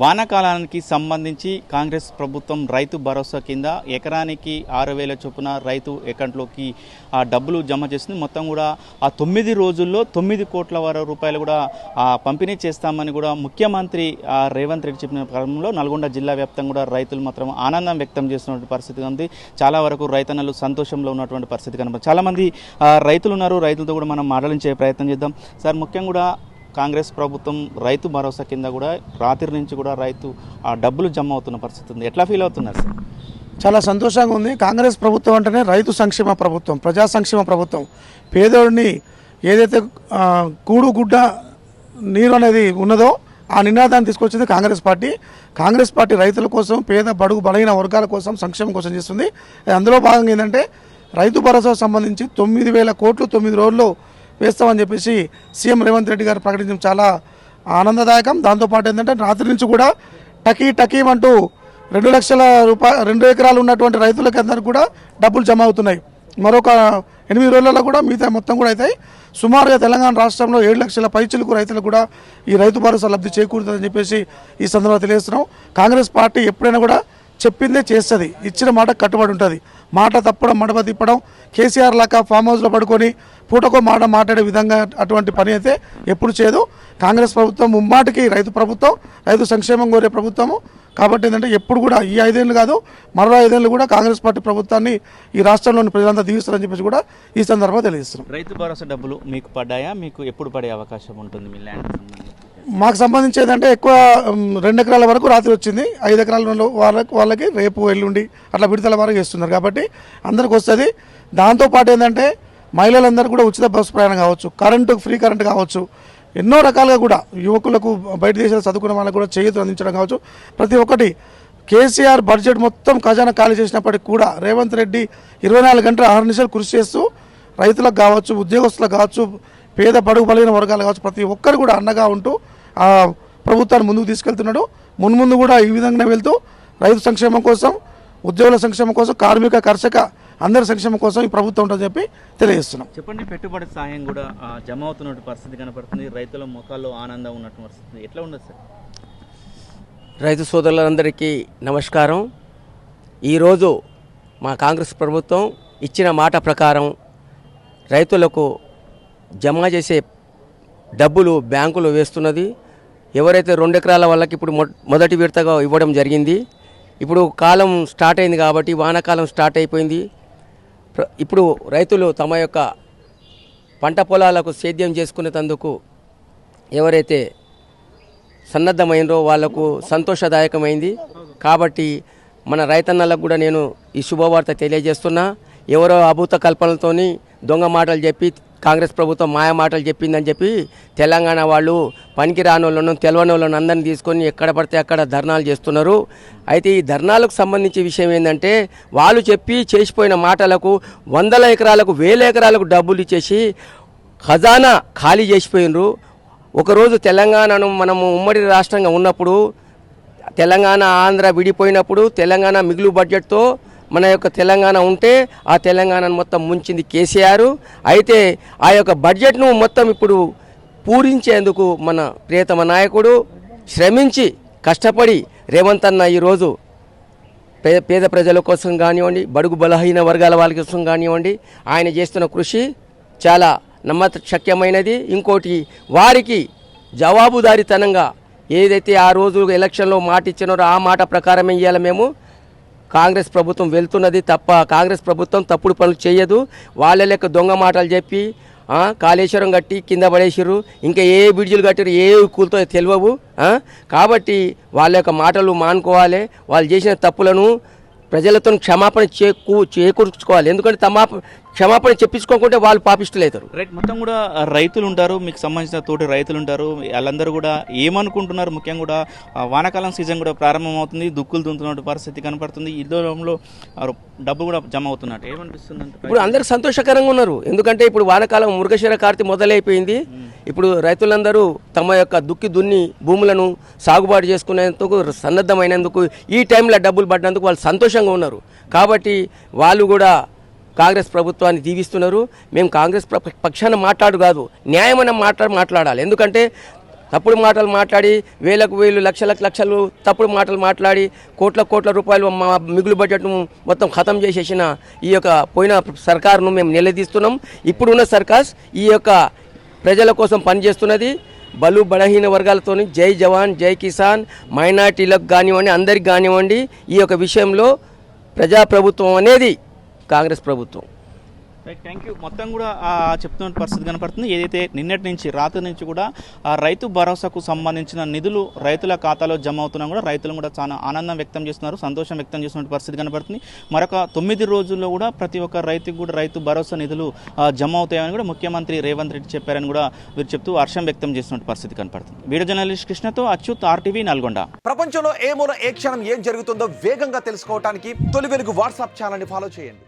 వానాకాలానికి సంబంధించి కాంగ్రెస్ ప్రభుత్వం రైతు భరోసా కింద ఎకరానికి 6,000 చొప్పున రైతు అకౌంట్లోకి ఆ డబ్బులు జమ చేసింది. మొత్తం కూడా ఆ 9 రోజుల్లో 9 కోట్ల రూపాయలు కూడా పంపిణీ చేస్తామని కూడా ముఖ్యమంత్రి రేవంత్ రెడ్డి చెప్పిన క్రమంలో నల్గొండ జిల్లా వ్యాప్తంగా కూడా రైతులు మాత్రం ఆనందం వ్యక్తం చేస్తున్నటువంటి పరిస్థితి ఉంది. చాలా వరకు రైతన్నలు సంతోషంలో ఉన్నటువంటి పరిస్థితి కనబడుతుంది. చాలామంది రైతులు ఉన్నారు. రైతులతో కూడా మనం మాట్లాడించే ప్రయత్నం చేద్దాం. సార్, ముఖ్యంగా కూడా కాంగ్రెస్ ప్రభుత్వం రైతు భరోసా కింద కూడా రాత్రి నుంచి కూడా రైతు ఆ డబ్బులు జమ అవుతున్న పరిస్థితి ఉంది. ఎట్లా ఫీల్ అవుతున్నారు సార్? చాలా సంతోషంగా ఉంది. కాంగ్రెస్ ప్రభుత్వం అంటేనే రైతు సంక్షేమ ప్రభుత్వం, ప్రజా సంక్షేమ ప్రభుత్వం. పేదోడిని ఏదైతే కూడు గుడ్డ నీరు అనేది ఉన్నదో ఆ నినాదాన్ని తీసుకొచ్చింది కాంగ్రెస్ పార్టీ. కాంగ్రెస్ పార్టీ రైతుల కోసం, పేద బడుగు బలహీన వర్గాల కోసం, సంక్షేమం కోసం చేస్తుంది. అందులో భాగంగా ఏంటంటే రైతు భరోసా సంబంధించి 9,000 కోట్లు 9 రోజుల్లో వేస్తామని చెప్పేసి సీఎం రేవంత్ రెడ్డి గారు ప్రకటించడం చాలా ఆనందదాయకం. దాంతోపాటు ఏంటంటే రాత్రి నుంచి కూడా టకీమంటూ 2 లక్షల రూపాయలు 2 ఎకరాలు ఉన్నటువంటి రైతులకి అందరికీ కూడా డబ్బులు జమ అవుతున్నాయి. మరొక 8 రోజులలో కూడా మిగతా మొత్తం కూడా అవుతాయి. సుమారుగా తెలంగాణ రాష్ట్రంలో 7 లక్షల పైచిలకు రైతులకు కూడా ఈ రైతు భరోసా లబ్ధి చేకూరుతుందని చెప్పేసి ఈ సందర్భంగా తెలియజేస్తున్నాం. కాంగ్రెస్ పార్టీ ఎప్పుడైనా కూడా చెప్పిందే చేస్తుంది, ఇచ్చిన మాట కట్టుబడి ఉంటుంది. మాట తప్పడం, మడమ తిప్పడం, కేసీఆర్ లాగా ఫామ్ హౌస్లో పడుకొని పూటకో మాట మాట్లాడే విధంగా అటువంటి పని అయితే ఎప్పుడు చేయదు. కాంగ్రెస్ ప్రభుత్వం ముమ్మాటికి రైతు ప్రభుత్వం, రైతు సంక్షేమం కోరే ప్రభుత్వము. కాబట్టి ఏంటంటే ఎప్పుడు కూడా ఈ 5 ఏళ్ళు కాదు, మరో 5 ఏళ్ళు కూడా కాంగ్రెస్ పార్టీ ప్రభుత్వాన్ని ఈ రాష్ట్రంలోని ప్రజలంతా దీవిస్తారని చెప్పేసి కూడా ఈ సందర్భంగా తెలియజేస్తున్నాం. రైతు భరోసా డబ్బులు మీకు పడ్డాయా? మీకు ఎప్పుడు పడే అవకాశం ఉంటుంది? మీ ల్యాండ్ సంబంధించి మాకు సంబంధించి ఏంటంటే ఎక్కువ 2 ఎకరాల వరకు రాత్రి వచ్చింది. 5 ఎకరాల వాళ్ళకి రేపు ఎల్లుండి అట్లా విడతల వరకు చేస్తున్నారు. కాబట్టి అందరికి వస్తుంది. దాంతోపాటు ఏంటంటే మహిళలందరూ కూడా ఉచిత బస్సు ప్రయాణం కావచ్చు, ఫ్రీ కరెంటు కావచ్చు, ఎన్నో రకాలుగా కూడా యువకులకు, బయట దేశాలు చదువుకున్న వాళ్ళకు కూడా చేయూత అందించడం కావచ్చు. ప్రతి ఒక్కటి కేసీఆర్ బడ్జెట్ మొత్తం ఖజానా ఖాళీ చేసినప్పటికీ కూడా రేవంత్ రెడ్డి 24 గంటల 6 నిమిషాలు కృషి చేస్తూ రైతులకు కావచ్చు, ఉద్యోగస్తులకు కావచ్చు, పేద బడుగు బలైన వర్గాలు కావచ్చు, ప్రతి ఒక్కరు కూడా అండగా ఉంటూ ఆ ప్రభుత్వాన్ని ముందుకు తీసుకెళ్తున్నాడు. మున్ముందు కూడా ఈ విధంగా వెళ్తూ రైతు సంక్షేమం కోసం, ఉద్యోగుల సంక్షేమం కోసం, కార్మిక కర్షక అందరి సంక్షేమం కోసం ఈ ప్రభుత్వం ఉంటుందని చెప్పి తెలియజేస్తున్నాం. చెప్పండి, పెట్టుబడి సాయం కూడా జమ అవుతున్న పరిస్థితి కనపడుతుంది. రైతుల ముఖాల్లో ఆనందం ఉన్నట్టు పరిస్థితి ఎట్లా ఉండదు సార్? రైతు సోదరులందరికీ నమస్కారం. ఈరోజు మా కాంగ్రెస్ ప్రభుత్వం ఇచ్చిన మాట ప్రకారం రైతులకు జమ చేసే డబ్బులు బ్యాంకులో వేస్తున్నది. ఎవరైతే 2 ఎకరాల వాళ్ళకి ఇప్పుడు మొదటి విడతగా ఇవ్వడం జరిగింది. ఇప్పుడు కాలం స్టార్ట్ అయింది కాబట్టి, వానాకాలం స్టార్ట్ అయిపోయింది. ఇప్పుడు రైతులు తమ యొక్క పంట పొలాలకు సేద్యం చేసుకునేందుకు ఎవరైతే సన్నద్ధమైనరో వాళ్లకు సంతోషదాయకమైంది. కాబట్టి మన రైతన్నలకు కూడా నేను ఈ శుభవార్త తెలియజేస్తున్నా. ఎవరో అభూత కల్పనలతోని దొంగ మాటలు చెప్పి కాంగ్రెస్ ప్రభుత్వం మాయ మాటలు చెప్పిందని చెప్పి తెలంగాణ వాళ్ళు పనికి రాని వాళ్ళను, తెలవని వాళ్ళను అందరినీ తీసుకొని ఎక్కడ పడితే అక్కడ ధర్నాలు చేస్తున్నారు. అయితే ఈ ధర్నాలకు సంబంధించి విషయం ఏంటంటే, వాళ్ళు చెప్పి చేసిపోయిన మాటలకు 100 ఎకరాలకు 1000 ఎకరాలకు డబ్బులు ఇచ్చేసి ఖజానా ఖాళీ చేసిపోయినరు. ఒకరోజు తెలంగాణను మనము ఉమ్మడి రాష్ట్రంగా ఉన్నప్పుడు, తెలంగాణ ఆంధ్ర విడిపోయినప్పుడు తెలంగాణ మిగులు బడ్జెట్తో మన యొక్క తెలంగాణ ఉంటే ఆ తెలంగాణను మొత్తం ముంచింది కేసీఆర్. అయితే ఆ యొక్క బడ్జెట్ను మొత్తం ఇప్పుడు పూరించేందుకు మన ప్రియతమ నాయకుడు శ్రమించి కష్టపడి రేవంత్ అన్న ఈరోజు పేద ప్రజల కోసం కానివ్వండి, బడుగు బలహీన వర్గాల వాళ్ళ కోసం కానివ్వండి, ఆయన చేస్తున్న కృషి చాలా నమ్మశక్యమైనది. ఇంకోటి, వారికి జవాబుదారీతనంగా ఏదైతే ఆ రోజు ఎలక్షన్లో మాట ఇచ్చినారో ఆ మాట ప్రకారమే ఇవ్వాలి. మేము కాంగ్రెస్ ప్రభుత్వం వెళ్తున్నది తప్ప కాంగ్రెస్ ప్రభుత్వం తప్పుడు పనులు చేయదు. వాళ్ళ లెక్క దొంగ మాటలు చెప్పి కాళేశ్వరం కట్టి కింద పడేసిర్రు, ఇంకా ఏ బ్రిడ్జిలు కట్టారు ఏ కూలతో తెలియవు. కాబట్టి వాళ్ళ యొక్క మాటలు మానుకోవాలి. వాళ్ళు చేసిన తప్పులను ప్రజలతో క్షమాపణ చేకూర్చుకోవాలి. ఎందుకంటే క్షమాపణ చెప్పించుకోకుంటే వాళ్ళు పాపిష్టులు అవుతారు. రైట్, మొత్తం కూడా రైతులు ఉంటారు, మీకు సంబంధించిన తోటి రైతులు ఉంటారు. వాళ్ళందరూ కూడా ఏమనుకుంటున్నారు? ముఖ్యంగా కూడా వానాకాలం సీజన్ కూడా ప్రారంభమవుతుంది, దుక్కులు దున్నుతున్న పరిస్థితి కనపడుతుంది. ఈ దూరంలో డబ్బు కూడా జమ అవుతున్నట్టు ఏమనిపిస్తుంది అంటే ఇప్పుడు అందరూ సంతోషకరంగా ఉన్నారు. ఎందుకంటే ఇప్పుడు వానాకాలం మృగశిర కార్తె మొదలైపోయింది. ఇప్పుడు రైతులందరూ తమ యొక్క దున్ని భూములను సాగుబాటు చేసుకునేందుకు సన్నద్ధమైనందుకు ఈ టైంలో డబ్బులు పడినందుకు వాళ్ళు సంతోషంగా ఉన్నారు. కాబట్టి వాళ్ళు కూడా కాంగ్రెస్ ప్రభుత్వాన్ని దీవిస్తున్నారు. మేము కాంగ్రెస్ పక్షాన మాట్లాడు కాదు, న్యాయమైన మాట్లాడాలి. ఎందుకంటే తప్పుడు మాటలు మాట్లాడి వేలకు వేలు లక్షలకు లక్షలు తప్పుడు మాటలు మాట్లాడి కోట్ల రూపాయలు మా మిగులు బడ్జెట్ను మొత్తం ఖతం చేసేసిన ఈ యొక్క పోయిన సర్కారును మేము నిలదీస్తున్నాం. ఇప్పుడున్న సర్కార్ ఈ యొక్క ప్రజల కోసం పనిచేస్తున్నది. బలు బలహీన వర్గాలతోని జై జవాన్ జై కిసాన్ మైనార్టీలకు కానివ్వండి అందరికి కానివ్వండి ఈ యొక్క విషయంలో ప్రజాప్రభుత్వం అనేది కాంగ్రెస్ ప్రభుత్వం. Thank you. మొత్తం కూడా చెప్తున్న పరిస్థితి కనపడుతుంది. ఏదైతే నిన్నటి నుంచి రాత్రి నుంచి కూడా రైతు భరోసాకు సంబంధించిన నిధులు రైతుల ఖాతాలో జమ అవుతున్నా కూడా రైతులు కూడా చాలా ఆనందం వ్యక్తం చేస్తున్నారు, సంతోషం వ్యక్తం చేస్తున్న పరిస్థితి కనపడుతుంది. మరొక 9 రోజుల్లో కూడా ప్రతి ఒక్క రైతుకు కూడా రైతు భరోసా నిధులు జమ అవుతాయని కూడా ముఖ్యమంత్రి రేవంత్ రెడ్డి చెప్పారని కూడా వీరు చెప్తూ హర్షం వ్యక్తం చేస్తున్న పరిస్థితి కనపడుతుంది. వీడియో జర్నలిస్ట్ కృష్ణతో అచ్యుత్, RTV నల్గొండ. ప్రపంచంలో ఏ మూల ఏ క్షణం ఏం జరుగుతుందో వేగంగా తెలుసుకోవడానికి తొలి వెలుగు వాట్సాప్ ఛానల్ని ఫాలో చేయండి.